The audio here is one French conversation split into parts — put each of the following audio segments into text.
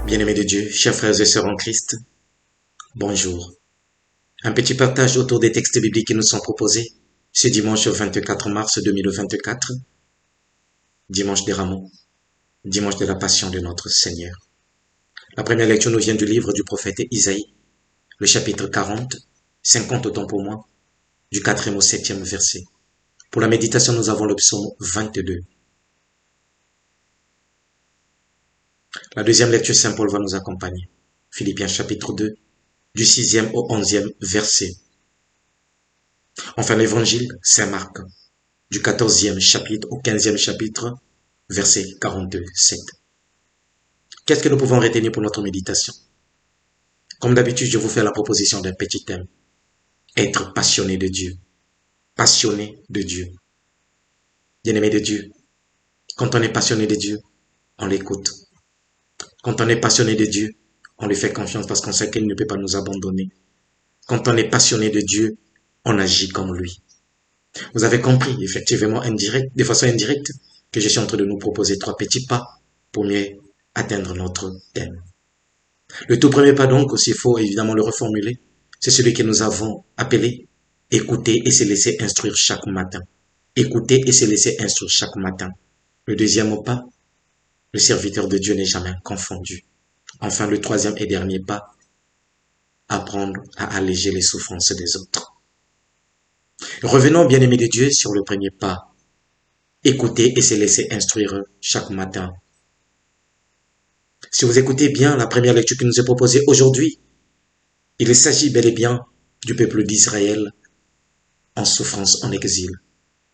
Bien-aimés de Dieu, chers frères et sœurs en Christ, bonjour. Un petit partage autour des textes bibliques qui nous sont proposés ce dimanche 24 mars 2024, dimanche des Rameaux, dimanche de la Passion de notre Seigneur. La première lecture nous vient du livre du prophète Isaïe, le chapitre 40, 50 autant pour moi, du 4e au 7e verset. Pour la méditation, nous avons le psaume 22. La deuxième lecture, Saint Paul va nous accompagner. Philippiens chapitre 2, du 6e au 11e verset. Enfin, l'évangile, Saint Marc, du 14e chapitre au 15e chapitre, verset 42-7. Qu'est-ce que nous pouvons retenir pour notre méditation? Comme d'habitude, je vous fais la proposition d'un petit thème. Être passionné de Dieu. Passionné de Dieu. Bien-aimé de Dieu, quand on est passionné de Dieu, on l'écoute. Quand on est passionné de Dieu, on lui fait confiance parce qu'on sait qu'il ne peut pas nous abandonner. Quand on est passionné de Dieu, on agit comme lui. Vous avez compris, effectivement, de façon indirecte, que je suis en train de nous proposer 3 petits pas pour mieux atteindre notre thème. Le tout premier pas donc, s'il faut évidemment le reformuler, c'est celui que nous avons appelé écouter et se laisser instruire chaque matin. Écouter et se laisser instruire chaque matin. Le deuxième pas, le serviteur de Dieu n'est jamais confondu. Enfin, le troisième et dernier pas, apprendre à alléger les souffrances des autres. Revenons, bien-aimés de Dieu, sur le premier pas. Écouter et se laisser instruire chaque matin. Si vous écoutez bien la première lecture qui nous est proposée aujourd'hui, il s'agit bel et bien du peuple d'Israël en souffrance, en exil.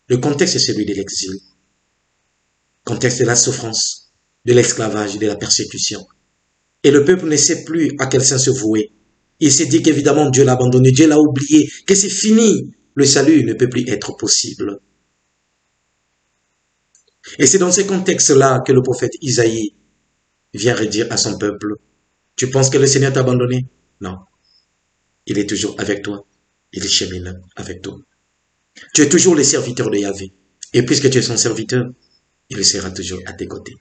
Le contexte est celui de l'exil. Contexte de la souffrance, de l'esclavage, de la persécution. Et le peuple ne sait plus à quel sens se vouer. Il s'est dit qu'évidemment Dieu l'a abandonné, Dieu l'a oublié, que c'est fini. Le salut ne peut plus être possible. Et c'est dans ce contexte-là que le prophète Isaïe vient redire à son peuple, tu penses que le Seigneur t'a abandonné? Non. Il est toujours avec toi. Il chemine avec toi. Tu es toujours le serviteur de Yahvé. Et puisque tu es son serviteur, il sera toujours à tes côtés.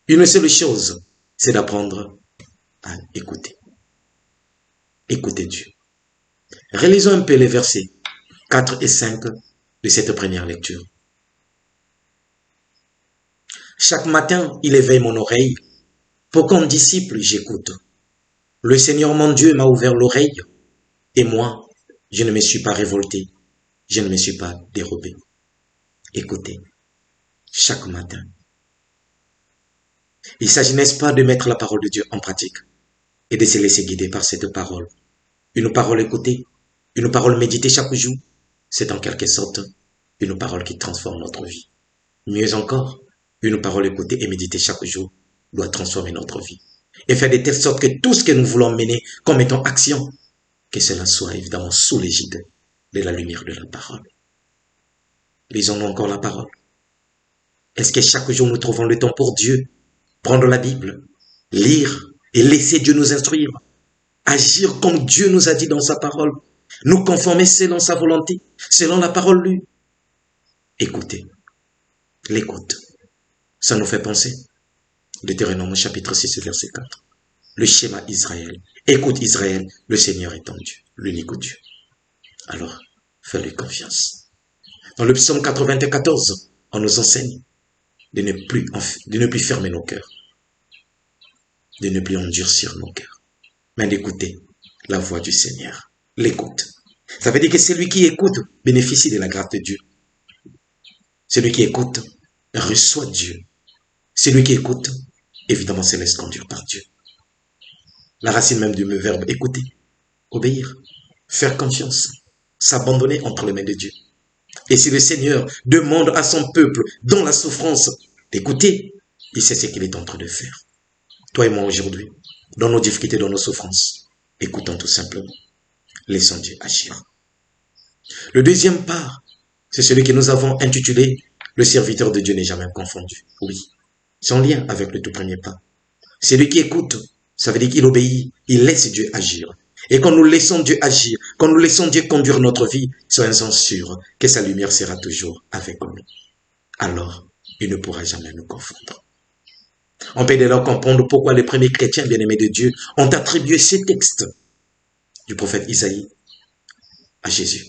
Une seule chose, c'est d'apprendre à écouter. Écoutez Dieu. Relisons un peu les versets 4 et 5 de cette première lecture. Chaque matin, il éveille mon oreille. Pour qu'en disciple, j'écoute. Le Seigneur mon Dieu m'a ouvert l'oreille. Et moi, je ne me suis pas révolté. Je ne me suis pas dérobé. Écoutez, chaque matin. Il s'agit, n'est-ce pas, de mettre la parole de Dieu en pratique et de se laisser guider par cette parole. Une parole écoutée, une parole méditée chaque jour, c'est en quelque sorte une parole qui transforme notre vie. Mieux encore, une parole écoutée et méditée chaque jour doit transformer notre vie et faire de telle sorte que tout ce que nous voulons mener comme étant action, que cela soit évidemment sous l'égide de la lumière de la parole. Lisons-nous encore la parole. Est-ce que chaque jour nous trouvons le temps pour Dieu, prendre la Bible, lire et laisser Dieu nous instruire, agir comme Dieu nous a dit dans sa parole, nous conformer selon sa volonté, selon la parole lue? Écoutez, l'écoute, ça nous fait penser. Deutéronome chapitre 6 verset 4. Le schéma Israël. Écoute Israël, le Seigneur est ton Dieu, l'unique Dieu. Alors, fais-lui confiance. Dans le psaume 94, on nous enseigne de ne plus fermer nos cœurs, de ne plus endurcir nos cœurs, mais d'écouter la voix du Seigneur. L'écoute. Ça veut dire que celui qui écoute bénéficie de la grâce de Dieu. Celui qui écoute reçoit Dieu. Celui qui écoute, évidemment, se laisse conduire par Dieu. La racine même du verbe écouter, obéir, faire confiance, s'abandonner entre les mains de Dieu. Et si le Seigneur demande à son peuple, dans la souffrance, d'écouter, il sait ce qu'il est en train de faire. Toi et moi aujourd'hui, dans nos difficultés, dans nos souffrances, écoutons tout simplement. Laissons Dieu agir. Le deuxième pas, c'est celui que nous avons intitulé « Le serviteur de Dieu n'est jamais confondu ». Oui, c'est en lien avec le tout premier pas. Celui qui écoute, ça veut dire qu'il obéit, il laisse Dieu agir. Et quand nous laissons Dieu agir, quand nous laissons Dieu conduire notre vie, soyons sûrs que sa lumière sera toujours avec nous. Alors, il ne pourra jamais nous confondre. On peut dès lors comprendre pourquoi les premiers chrétiens bien-aimés de Dieu ont attribué ces textes du prophète Isaïe à Jésus,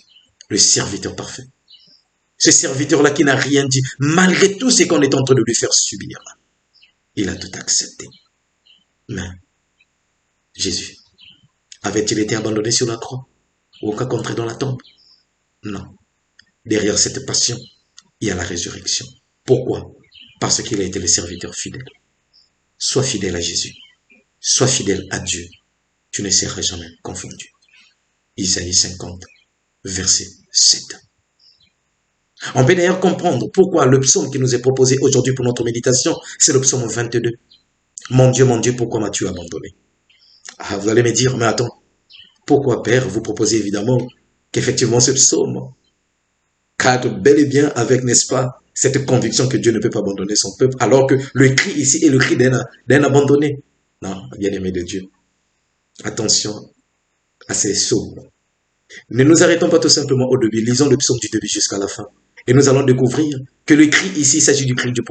le serviteur parfait. Ce serviteur-là qui n'a rien dit, malgré tout ce qu'on est en train de lui faire subir. Il a tout accepté. Mais Jésus, avait-il été abandonné sur la croix ou qu'à contrer dans la tombe? Non. Derrière cette passion, il y a la résurrection. Pourquoi? Parce qu'il a été le serviteur fidèle. Sois fidèle à Jésus. Sois fidèle à Dieu. Tu ne seras jamais confondu. Isaïe 50, verset 7. On peut d'ailleurs comprendre pourquoi le psaume qui nous est proposé aujourd'hui pour notre méditation, c'est le psaume 22. Mon Dieu, pourquoi m'as-tu abandonné? Ah, vous allez me dire, mais attends, pourquoi, Père, vous proposez évidemment qu'effectivement ce psaume cadre bel et bien avec, n'est-ce pas, cette conviction que Dieu ne peut pas abandonner son peuple, alors que le cri ici est le cri d'un abandonné. Non, bien-aimé de Dieu, attention à ces psaumes. Ne nous arrêtons pas tout simplement au début, lisons le psaume du début jusqu'à la fin. Et nous allons découvrir que le cri ici, il s'agit du cri du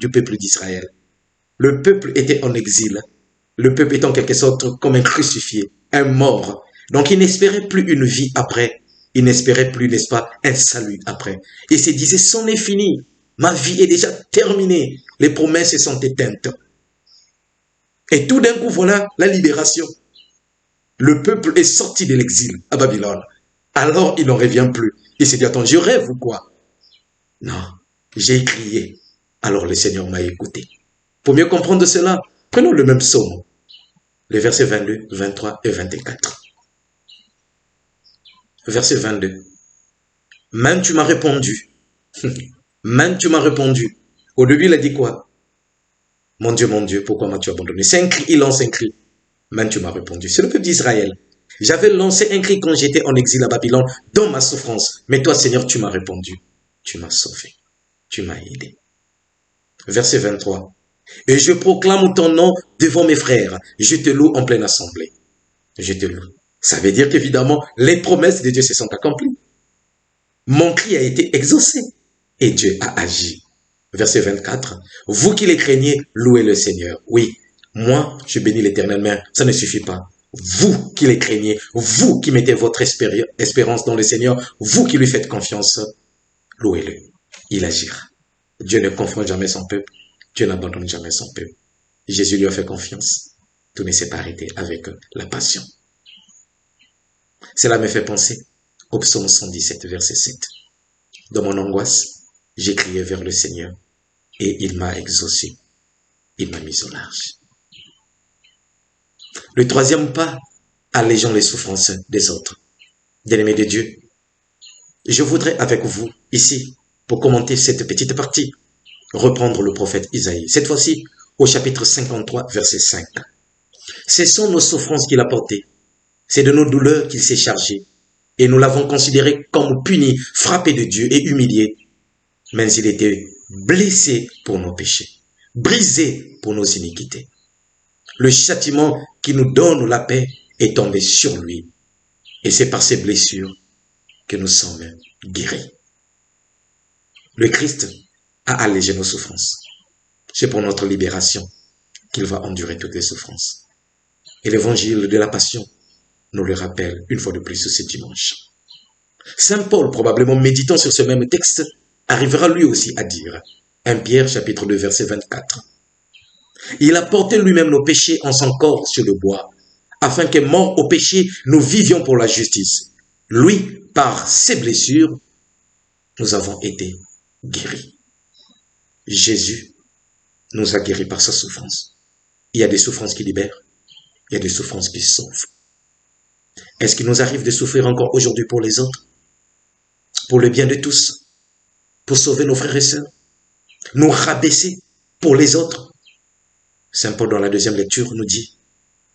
peuple d'Israël. Le peuple était en exil. Le peuple est en quelque sorte comme un crucifié, un mort. Donc il n'espérait plus une vie après. Il n'espérait plus, n'est-ce pas, un salut après. Il se disait, c'en est fini. Ma vie est déjà terminée. Les promesses se sont éteintes. Et tout d'un coup, voilà la libération. Le peuple est sorti de l'exil à Babylone. Alors il n'en revient plus. Il s'est dit, attends, je rêve ou quoi? Non, j'ai crié. Alors le Seigneur m'a écouté. Pour mieux comprendre cela, prenons le même psaume, les versets 22, 23 et 24. Verset 22. Même tu m'as répondu. Même tu m'as répondu. Au début, il a dit quoi? Mon Dieu, pourquoi m'as-tu abandonné? C'est un cri, il lance un cri. Même tu m'as répondu. C'est le peuple d'Israël. J'avais lancé un cri quand j'étais en exil à Babylone, dans ma souffrance. Mais toi, Seigneur, tu m'as répondu. Tu m'as sauvé. Tu m'as aidé. Verset 23. Et je proclame ton nom devant mes frères. Je te loue en pleine assemblée. Je te loue. Ça veut dire qu'évidemment, les promesses de Dieu se sont accomplies. Mon cri a été exaucé. Et Dieu a agi. Verset 24. Vous qui les craignez, louez le Seigneur. Oui, moi, je bénis l'Éternel, mais ça ne suffit pas. Vous qui les craignez, vous qui mettez votre espérance dans le Seigneur, vous qui lui faites confiance, louez-le. Il agira. Dieu ne confond jamais son peuple. Dieu n'abandonne jamais son peuple. Jésus lui a fait confiance. Tout ne s'est pas arrêté avec la passion. Cela me fait penser au psaume 117, verset 7. Dans mon angoisse, j'ai crié vers le Seigneur et il m'a exaucé. Il m'a mis au large. Le troisième pas, allégeons les souffrances des autres. Bien-aimés de Dieu, je voudrais avec vous, ici, pour commenter cette petite partie, reprendre le prophète Isaïe. Cette fois-ci, au chapitre 53, verset 5. Ce sont nos souffrances qu'il a portées. C'est de nos douleurs qu'il s'est chargé. Et nous l'avons considéré comme puni, frappé de Dieu et humilié. Mais il était blessé pour nos péchés, brisé pour nos iniquités. Le châtiment qui nous donne la paix est tombé sur lui. Et c'est par ses blessures que nous sommes guéris. Le Christ a allégé nos souffrances. C'est pour notre libération qu'il va endurer toutes les souffrances. Et l'évangile de la passion nous le rappelle une fois de plus ce dimanche. Saint Paul, probablement méditant sur ce même texte, arrivera lui aussi à dire, 1 Pierre chapitre 2 verset 24, il a porté lui-même nos péchés en son corps sur le bois, afin que mort au péché, nous vivions pour la justice. Lui, par ses blessures, nous avons été guéris. Jésus nous a guéris par sa souffrance. Il y a des souffrances qui libèrent, il y a des souffrances qui sauvent. Est-ce qu'il nous arrive de souffrir encore aujourd'hui pour les autres? Pour le bien de tous? Pour sauver nos frères et sœurs? Nous rabaisser pour les autres? Saint Paul, dans la deuxième lecture, nous dit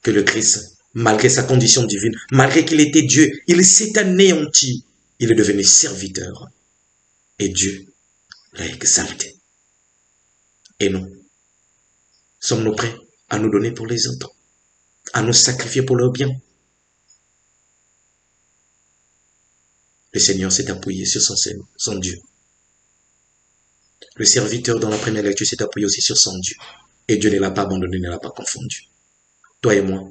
que le Christ, malgré sa condition divine, malgré qu'il était Dieu, il s'est anéanti. Il est devenu serviteur. Et Dieu l'a exalté. Et nous, sommes-nous prêts à nous donner pour les autres? À nous sacrifier pour leur bien? Le Seigneur s'est appuyé sur son Dieu. Le serviteur dans la première lecture s'est appuyé aussi sur son Dieu. Et Dieu ne l'a pas abandonné, ne l'a pas confondu. Toi et moi,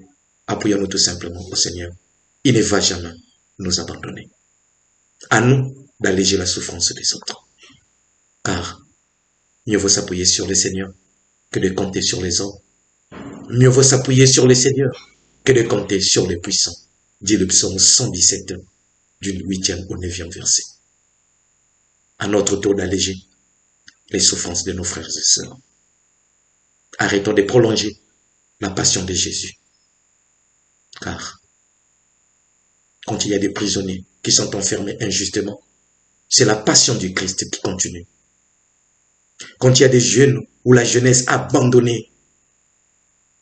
appuyons-nous tout simplement au Seigneur. Il ne va jamais nous abandonner. À nous d'alléger la souffrance des autres. Car mieux vaut s'appuyer sur le Seigneur que de compter sur les hommes. Mieux vaut s'appuyer sur le Seigneur que de compter sur les puissants, dit le psaume 117, du 8e au 9e verset. À notre tour d'alléger les souffrances de nos frères et sœurs. Arrêtons de prolonger la passion de Jésus. Car quand il y a des prisonniers qui sont enfermés injustement, c'est la passion du Christ qui continue. Quand il y a des jeunes ou la jeunesse abandonnée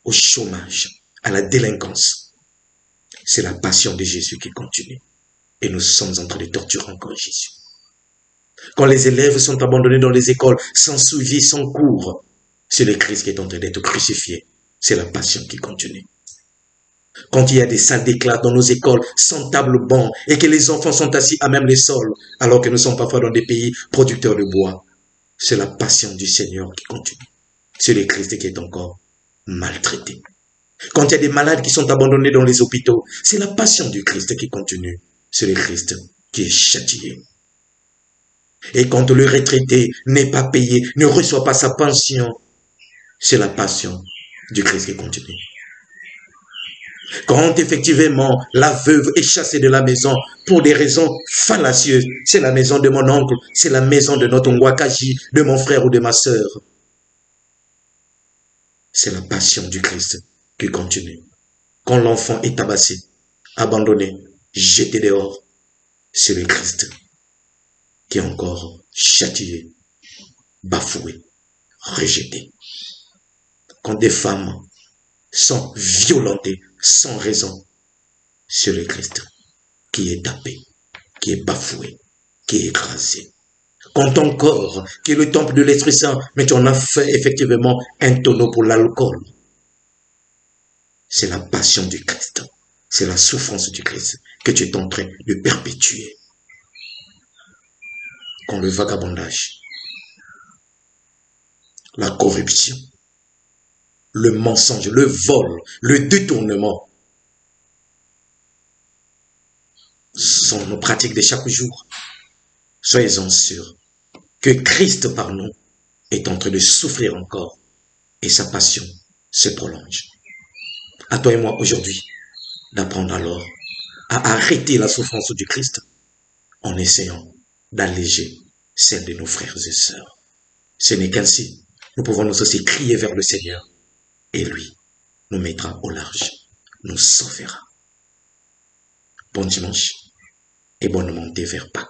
au chômage, à la délinquance, c'est la passion de Jésus qui continue. Et nous sommes en train de torturer encore Jésus. Quand les élèves sont abandonnés dans les écoles, sans suivi, sans cours, c'est le Christ qui est en train d'être crucifié. C'est la passion qui continue. Quand il y a des salles de classe dans nos écoles, sans table banc, et que les enfants sont assis à même les sols, alors que nous sommes parfois dans des pays producteurs de bois, c'est la passion du Seigneur qui continue. C'est le Christ qui est encore maltraité. Quand il y a des malades qui sont abandonnés dans les hôpitaux, c'est la passion du Christ qui continue. C'est le Christ qui est châtié. Et quand le retraité n'est pas payé, ne reçoit pas sa pension, c'est la passion du Christ qui continue. Quand effectivement la veuve est chassée de la maison pour des raisons fallacieuses, c'est la maison de mon oncle, c'est la maison de notre Ngwakaji, de mon frère ou de ma sœur. C'est la passion du Christ qui continue. Quand l'enfant est tabassé, abandonné, jeté dehors, c'est le Christ qui est encore châtié, bafoué, rejeté. Quand des femmes sont violentées sans raison, c'est le Christ qui est tapé, qui est bafoué, qui est écrasé. Quand ton corps, qui est le temple de l'Esprit Saint, mais tu en as fait effectivement un tonneau pour l'alcool, c'est la passion du Christ, c'est la souffrance du Christ que tu es en train de perpétuer. Quand le vagabondage, la corruption, le mensonge, le vol, le détournement sont nos pratiques de chaque jour, soyez-en sûrs que Christ par nous est en train de souffrir encore et sa passion se prolonge. À toi et moi aujourd'hui d'apprendre alors à arrêter la souffrance du Christ en essayant d'alléger celle de nos frères et sœurs. Ce n'est qu'ainsi nous pouvons nous aussi crier vers le Seigneur et lui nous mettra au large, nous sauvera. Bon dimanche et bonne montée vers Pâques.